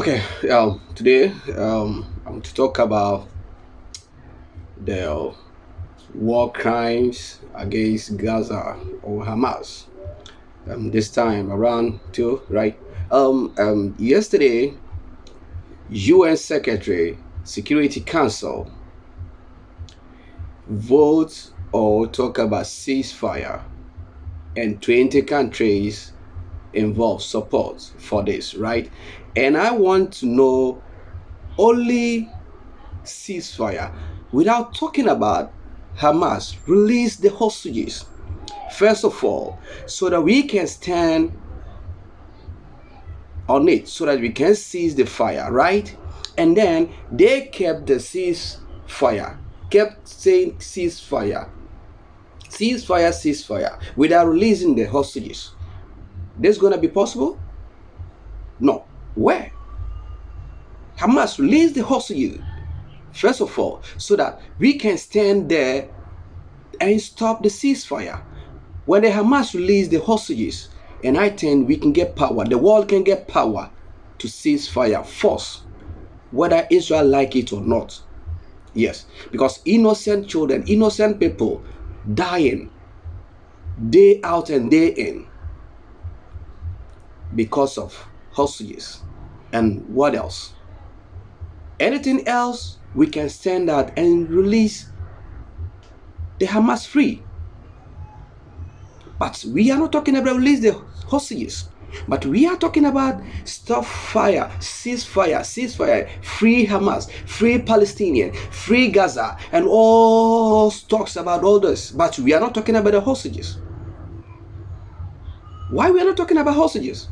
Okay, today I'm going to talk about the war crimes against Gaza or Hamas. This time around too, right? Yesterday, UN Secretary Security Council votes or talk about ceasefire, and 20 countries involved support for this, right? And I want to know only ceasefire without talking about Hamas release the hostages. First of all, so that we can stand on it, so that we can seize the fire, right? And then they kept the ceasefire, kept saying ceasefire, ceasefire, ceasefire, without releasing the hostages. This gonna be possible? No. Where? Hamas release the hostages first of all, so that we can stand there and stop the ceasefire. When the Hamas release the hostages, and I think we can get power, the world can get power to cease fire force, whether Israel like it or not. Yes, because innocent children, innocent people dying day out and day in because of hostages. And what else? Anything else, we can stand out and release the Hamas free. But we are not talking about release the hostages. But we are talking about stop fire, ceasefire, free Hamas, free Palestinian, free Gaza, and all talks about all this. But we are not talking about the hostages. Why we are not talking about hostages?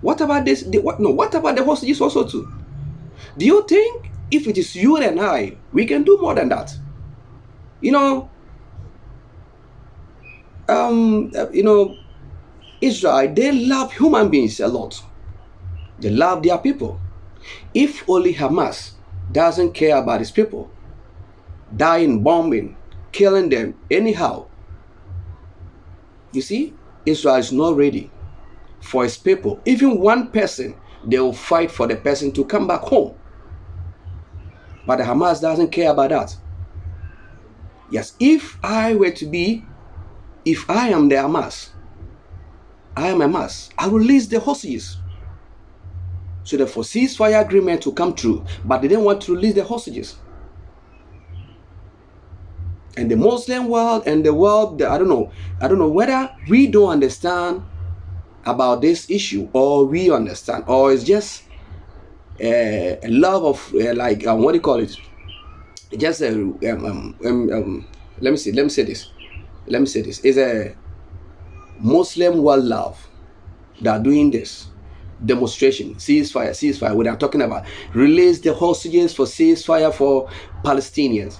What about this? What about the hostages also too? Do you think if it is you and I, we can do more than that? You know, you know, Israel, they love human beings a lot. They love their people. If only Hamas doesn't care about his people, dying, bombing, killing them anyhow, you see, Israel is not ready for his people. Even one person, they will fight for the person to come back home. But the Hamas doesn't care about that. Yes, if I am the Hamas, I am Hamas, I will release the hostages. So the for ceasefire agreement to come true, but they didn't want to release the hostages. And the Muslim world and the world, I don't know whether we don't understand about this issue, or we understand, or it's just a love of what do you call it? Just a let me say this. It's a Muslim world love that are doing this demonstration, ceasefire. What I'm talking about, release the hostages for ceasefire for Palestinians,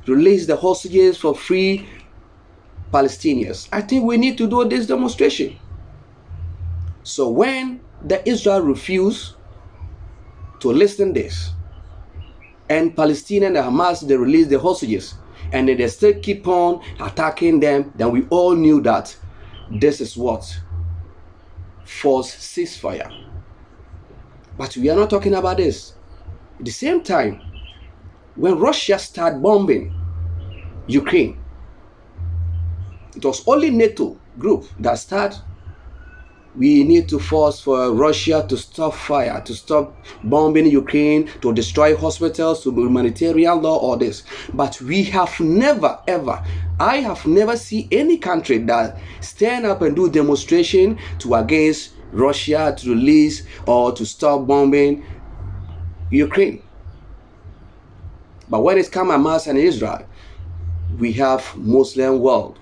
release the hostages for free Palestinians. I think we need to do this demonstration. So when the Israel refuse to listen this, and Palestinian and Hamas, they release the hostages, and they still keep on attacking them, then we all knew that this is what forced ceasefire. But we are not talking about this. At the same time, when Russia started bombing Ukraine, it was only NATO group that started. We need to force for Russia to stop fire, to stop bombing Ukraine, to destroy hospitals, to humanitarian law, all this. But we have never, ever, I have never seen any country that stand up and do demonstration to against Russia to release or to stop bombing Ukraine. But when it's come Hamas and Israel, we have Muslim world.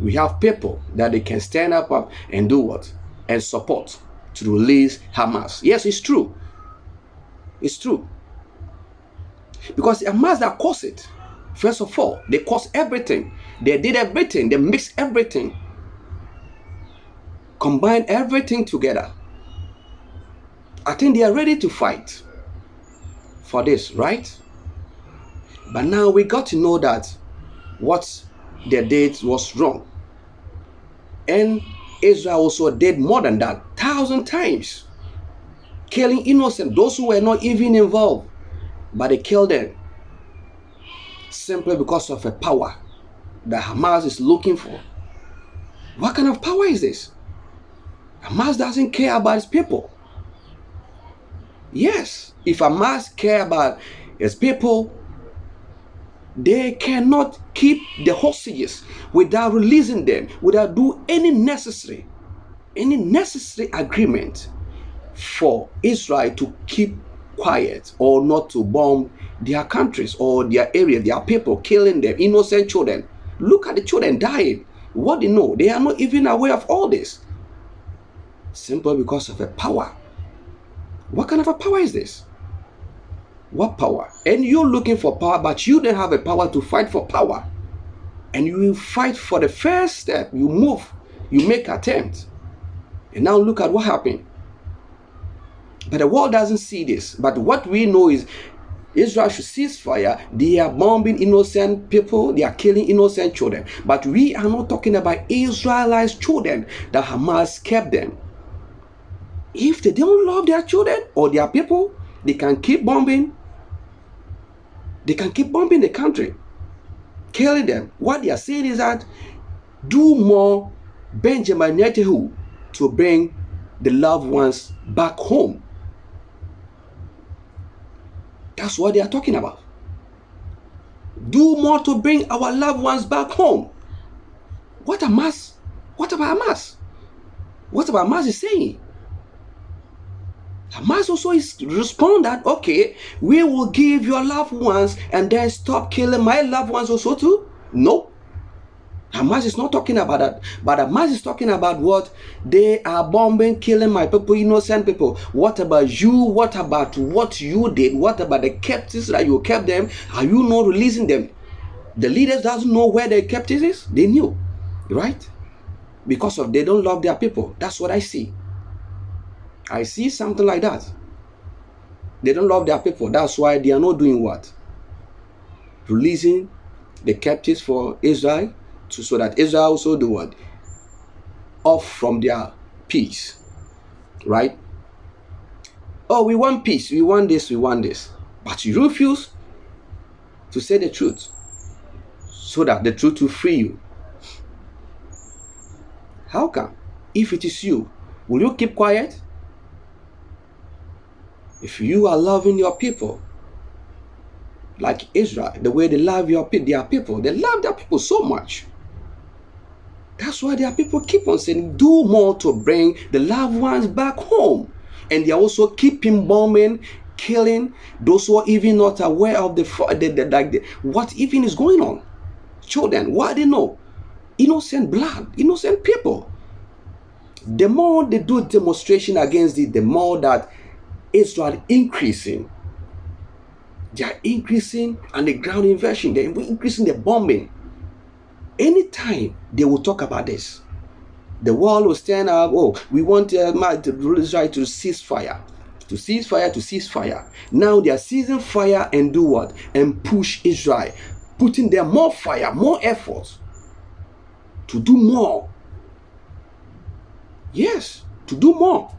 We have people that they can stand up and do what? And support to release Hamas. Yes, it's true. It's true. Because Hamas that caused it. First of all, they caused everything. They did everything. They mixed everything. Combined everything together. I think they are ready to fight for this, right? But now we got to know that what they did was wrong. And Israel also did more than that, 1,000 times. killing innocent, those who were not even involved, but they killed them simply because of a power that Hamas is looking for. What kind of power is this? Hamas doesn't care about its people. Yes, if Hamas care about its people, they cannot keep the hostages without releasing them, without do any necessary agreement for Israel to keep quiet or not to bomb their countries or their area, their people, killing them, innocent children. Look at the children dying. What they know, they are not even aware of all this. Simply because of a power. What kind of a power is this? What power? And you're looking for power, but you don't have a power to fight for power. And you will fight for the first step. You move, you make attempt. And now look at what happened. But the world doesn't see this. But what we know is Israel should cease fire. They are bombing innocent people. They are killing innocent children. But we are not talking about Israelites' children that Hamas kept them. If they don't love their children or their people, they can keep bombing. They can keep bombing the country, killing them. What they are saying is that do more Benjamin Netanyahu to bring the loved ones back home. That's what they are talking about. Do more to bring our loved ones back home. What Hamas? What about Hamas? What about Hamas is saying? Hamas also is respond that, okay, we will give your loved ones and then stop killing my loved ones also too? No. Hamas is not talking about that. But Hamas is talking about what? They are bombing, killing my people, innocent people. What about you? What about what you did? What about the captives that you kept them? Are you not releasing them? The leaders doesn't know where the captives is. They knew, right? Because of they don't love their people. That's what I see. I see something like that. They don't love their people. That's why they are not doing what? Releasing the captives for Israel, so that Israel also do what? Off from their peace. Right? Oh, we want peace. We want this. We want this. But you refuse to say the truth, so that the truth will free you. How come? If it is you, will you keep quiet? If you are loving your people like Israel, the way they love their people, they love their people so much. That's why their people keep on saying, do more to bring the loved ones back home. And they are also keeping bombing, killing those who are even not aware of what even is going on. Children, what they know? Innocent blood, innocent people. The more they do demonstration against it, the more that Israel increasing. They are increasing and the ground invasion. They are increasing the bombing. Anytime they will talk about this, the world will stand up. Oh, we want Israel to cease fire, to cease fire, to cease fire. Now they are ceasing fire and do what? And push Israel, putting there more fire, more effort to do more. Yes, to do more.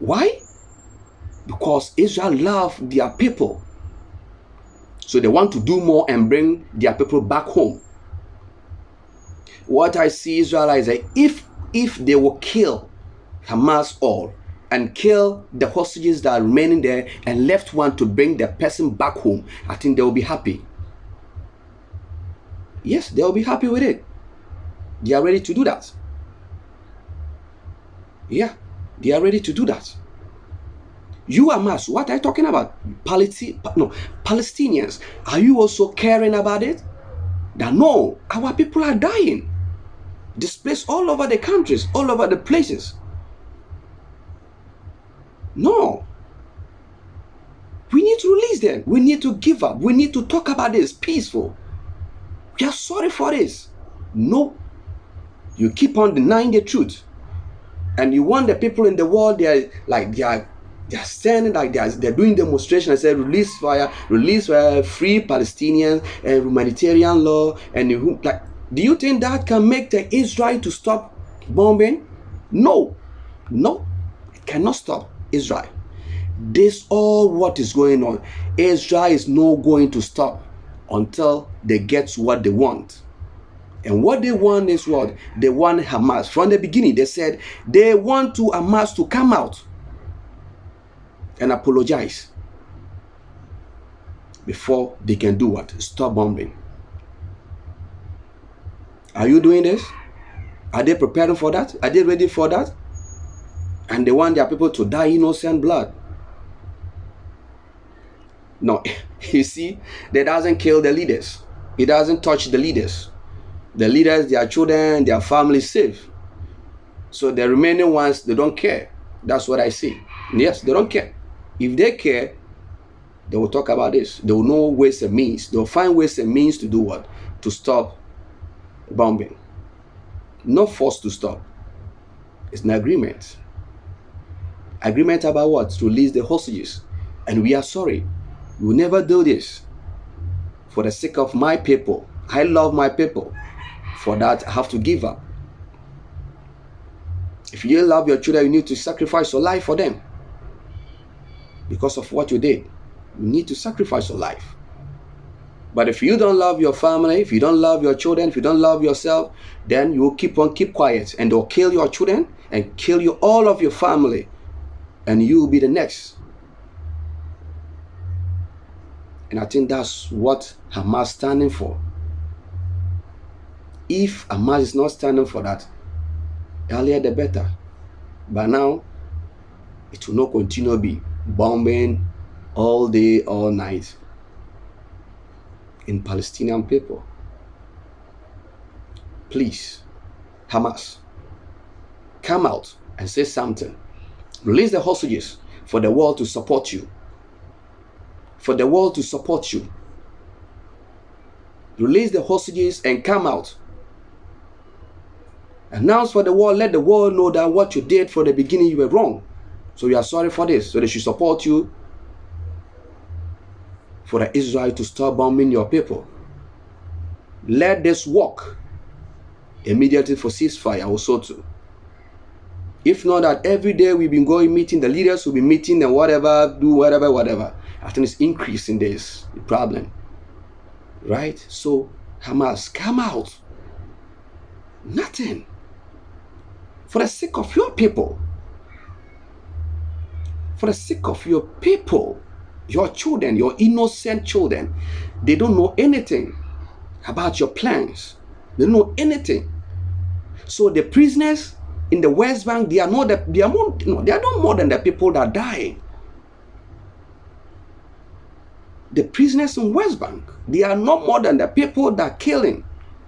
Why? Because Israel loved their people. So they want to do more and bring their people back home. What I see Israel is that if they will kill Hamas all and kill the hostages that are remaining there and left one to bring the person back home, I think they will be happy. Yes, they will be happy with it. They are ready to do that. Yeah, they are ready to do that. You Hamas, what are you talking about? Palestinians, are you also caring about it? That no, our people are dying. Displaced all over the countries, all over the places. No. We need to release them. We need to give up. We need to talk about this peaceful. We are sorry for this. No. You keep on denying the truth. And you want the people in the world, they are standing like they're doing demonstration and say release fire, free Palestinians and humanitarian law. And do you think that can make the Israel to stop bombing? No, it cannot stop Israel. This all what is going on. Israel is not going to stop until they get what they want. And what they want is what? They want Hamas. From the beginning, they said they want Hamas to come out and apologize before they can do what? Stop bombing. Are you doing this? Are they preparing for that? Are they ready for that? And they want their people to die innocent blood. No, you see, that doesn't kill the leaders. It doesn't touch the leaders. The leaders, their children, their families safe. So the remaining ones, they don't care. That's what I see. Yes, they don't care. If they care, they will talk about this. They will know ways and means. They will find ways and means to do what? To stop bombing. Not forced to stop. It's an agreement. Agreement about what? To release the hostages. And we are sorry. We will never do this. For the sake of my people. I love my people. For that, I have to give up. If you love your children, you need to sacrifice your life for them. Because of what you did. You need to sacrifice your life. But if you don't love your family, if you don't love your children, if you don't love yourself, then you will keep quiet. And they'll kill your children and kill you, all of your family. And you will be the next. And I think that's what Hamas is standing for. If Hamas is not standing for that, earlier the better. But now, it will not continue to be bombing all day, all night in Palestinian people. Please, Hamas, come out and say something. Release the hostages for the world to support you. For the world to support you. Release the hostages and come out. Announce for the world, let the world know that what you did from the beginning, you were wrong. So we are sorry for this. So they should support you for the Israel to stop bombing your people. Let this work immediately for ceasefire also too. If not that every day we've been going meeting, the leaders will be meeting and whatever, do whatever. I think it's increasing this problem. Right? So Hamas, come out. Nothing. For the sake of your people. For the sake of your people. Your children, your innocent children. They don't know anything about your plans. They don't know anything. So the prisoners in the West Bank, they are not more than the people that are dying. The prisoners in West Bank, they are not more than the people that are killing,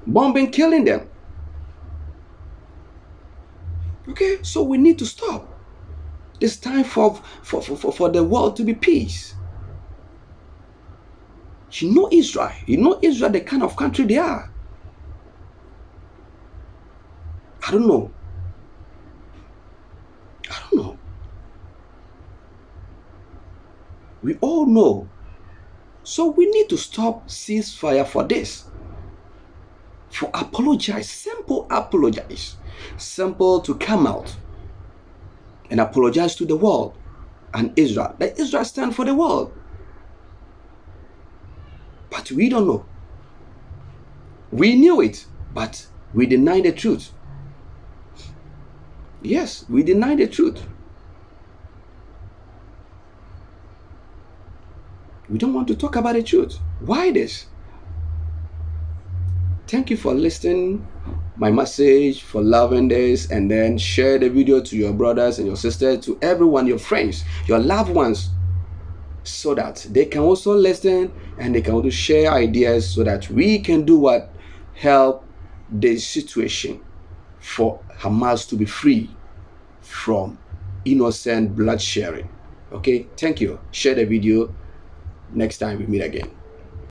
bombing, killing them. Okay, so we need to stop. It's time for the world to be peace. You know Israel, the kind of country they are. I don't know. We all know. So we need to stop ceasefire for this. For apologize, simple apologize. Simple to come out and apologize to the world and Israel. Let Israel stand for the world. But we don't know. We knew it, but we deny the truth. Yes, we deny the truth. We don't want to talk about the truth. Why this? Thank you for listening my message, for loving this, and then share the video to your brothers and your sisters, to everyone, your friends, your loved ones, so that they can also listen and they can also share ideas so that we can do what? Help the situation for Hamas to be free from innocent blood sharing. Okay, thank you. Share the video. Next time we meet again.